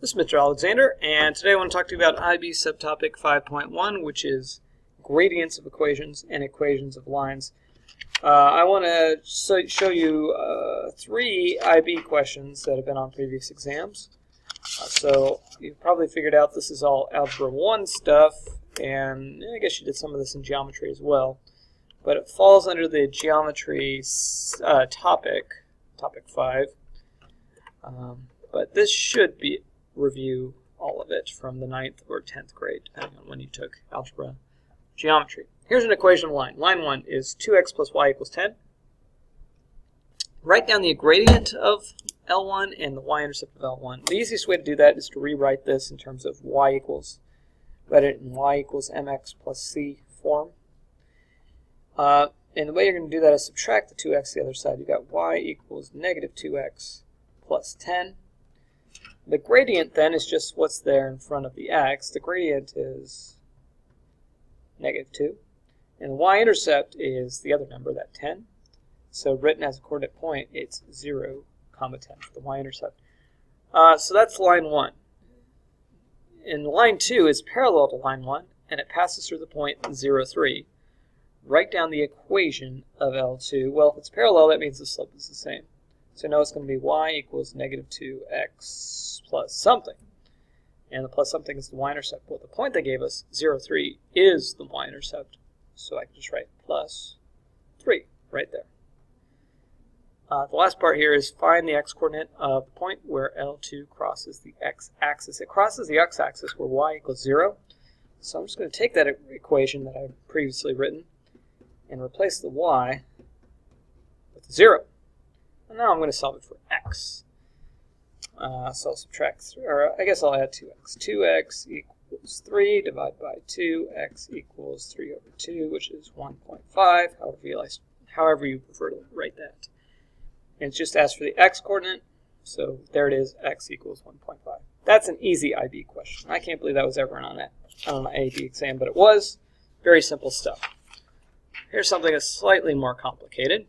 This is Mr. Alexander, and today I want to talk to you about IB subtopic 5.1, which is gradients of equations and equations of lines. I want to show you 3 IB questions that have been on previous exams. So you've probably figured out this is all Algebra 1 stuff, and I guess you did some of this in geometry as well. But it falls under the geometry topic 5. But this should be review all of it from the 9th or 10th grade, depending on when you took algebra geometry. Here's an equation of line. Line 1 is 2x plus y equals 10. Write down the gradient of L1 and the y-intercept of L1. The easiest way to do that is to rewrite this in terms of y equals, write it in y equals mx plus c form. And the way you're going to do that is subtract the 2x to the other side. You've got y equals negative 2x plus 10. The gradient then is just what's there in front of the x. The gradient is negative 2. And the y-intercept is the other number, that 10. So written as a coordinate point, it's 0, 10 for the y-intercept. So that's line 1. And line 2 is parallel to line 1, and it passes through the point 0, 3. Write down the equation of L2. Well, if it's parallel, that means the slope is the same. So now it's going to be y equals negative 2x plus something. And the plus something is the y-intercept. Well, the point they gave us, 0, 3, is the y-intercept. So I can just write plus 3 right there. The last part here is find the x-coordinate of the point where L2 crosses the x-axis. It crosses the x-axis where y equals 0. So I'm just going to take that equation that I've previously written and replace the y with 0. And now I'm going to solve it for x. So I'll subtract, or I guess I'll add 2x. 2x equals 3 divided by 2. X equals 3 over 2, which is 1.5, however you prefer to write that. And it's just asked for the x-coordinate, so there it is, x equals 1.5. That's an easy IB question. I can't believe that was ever on an AB exam, but it was. Very simple stuff. Here's something that's slightly more complicated.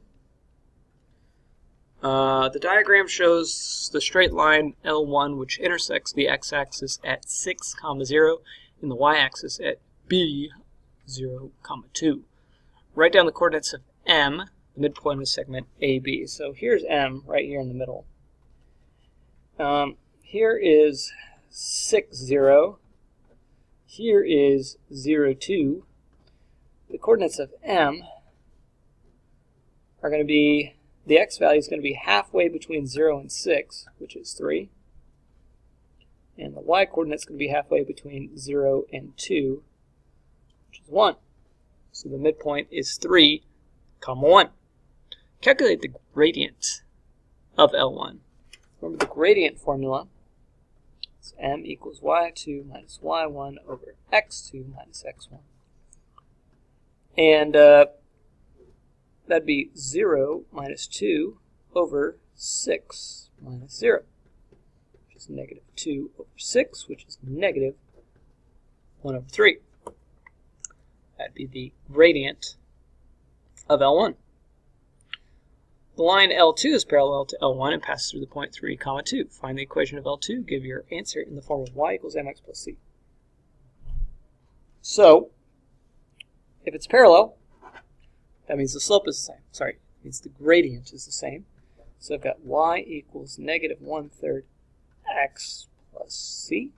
The diagram shows the straight line L1, which intersects the x-axis at 6, 0, and the y-axis at b, 0, 2. Write down the coordinates of M, the midpoint of the segment AB. So here's M right here in the middle. Here is 6, 0. Here is 0, 2. The coordinates of M are going to be, the x value is going to be halfway between 0 and 6, which is 3. And the y coordinate is going to be halfway between 0 and 2, which is 1. So the midpoint is 3, 1. Calculate the gradient of L1. Remember the gradient formula. It's m equals y2 minus y1 over x2 minus x1. And that'd be 0 minus 2 over 6 minus 0, which is negative 2 over 6, which is negative 1 over 3. That'd be the gradient of L1. The line L2 is parallel to L1 and passes through the point 3, 2. Find the equation of L2. Give your answer in the form of y equals mx plus c. So, if it's parallel, that means the slope is the same. Sorry, it means the gradient is the same. So I've got y equals negative 1/3 x plus c.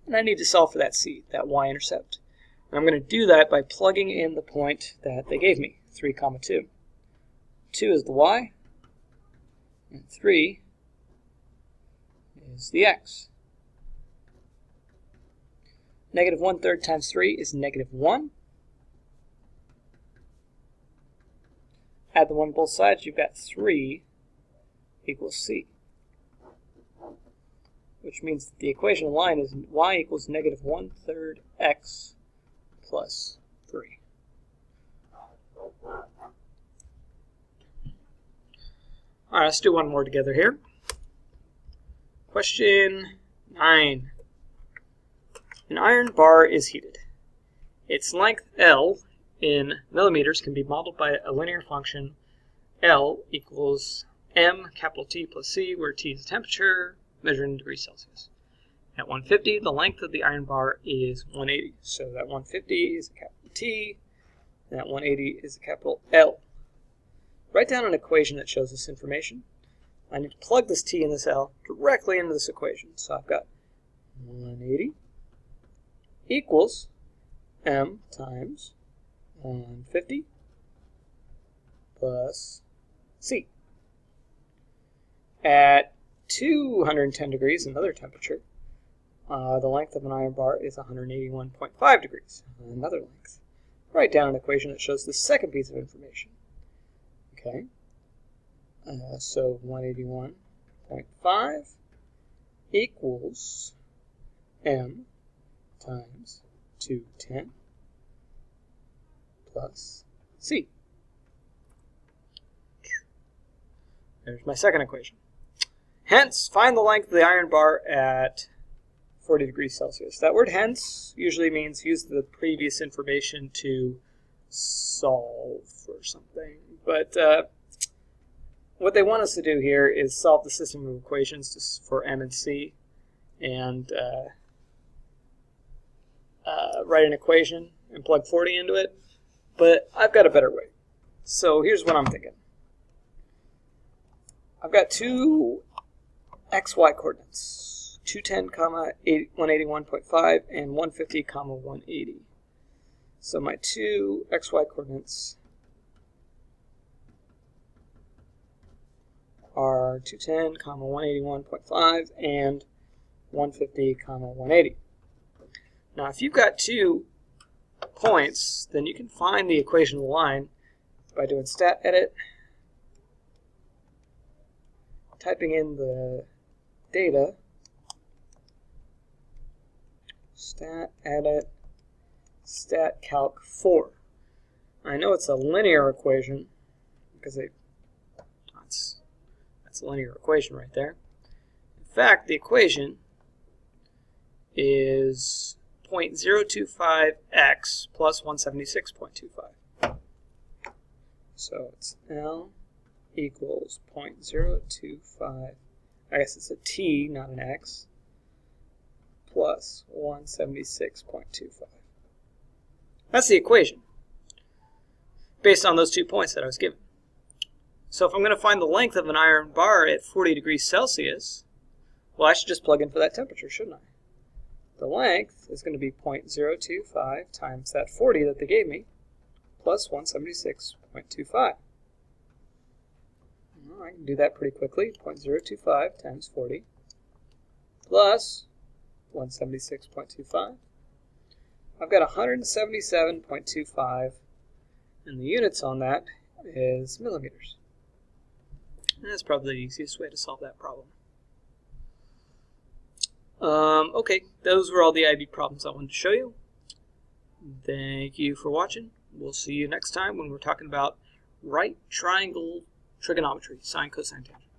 And I need to solve for that c, that y-intercept. And I'm going to do that by plugging in the point that they gave me, 3, 2. 2 is the y, and 3 is the x. Negative 1/3 times 3 is negative 1. Add the 1 on both sides, you've got 3 equals c. Which means that the equation of the line is y equals negative 1/3 x plus 3. All right, let's do one more together here. Question 9. An iron bar is heated. Its length L in millimeters can be modeled by a linear function L equals m capital T plus C, where T is temperature, measured in degrees Celsius. At 150, the length of the iron bar is 180. So that 150 is a capital T, and that 180 is a capital L. Write down an equation that shows this information. I need to plug this T and this L directly into this equation. So I've got 180 equals M times 150 plus C. At 210 degrees, another temperature, the length of an iron bar is 181.5 degrees, another length. Write down an equation that shows the second piece of information. Okay, so 181.5 equals M times 210 plus C. There's my second equation. Hence, find the length of the iron bar at 40 degrees Celsius. That word hence usually means use the previous information to solve for something. But what they want us to do here is solve the system of equations for M and C and write an equation and plug 40 into it. But I've got a better way. So here's what I'm thinking. I've got two XY coordinates, 210, 181.5 and 150, 180. So my two XY coordinates are 210, 181.5 and 150, 180. Now if you've got 2 points, then you can find the equation of the line by doing stat edit, typing in the data, stat edit, stat calc 4. I know it's a linear equation because that's a linear equation right there. In fact, the equation is 0.025x plus 176.25. So it's L equals 0.025, I guess it's a T, not an X, plus 176.25. That's the equation, based on those 2 points that I was given. So if I'm going to find the length of an iron bar at 40 degrees Celsius, well, I should just plug in for that temperature, shouldn't I? The length is going to be 0.025 times that 40 that they gave me, plus 176.25. Well, I can do that pretty quickly. 0.025 times 40 plus 176.25. I've got 177.25, and the units on that is millimeters. And that's probably the easiest way to solve that problem. Okay, those were all the IB problems I wanted to show you. Thank you for watching. We'll see you next time when we're talking about right triangle trigonometry, sine, cosine, tangent.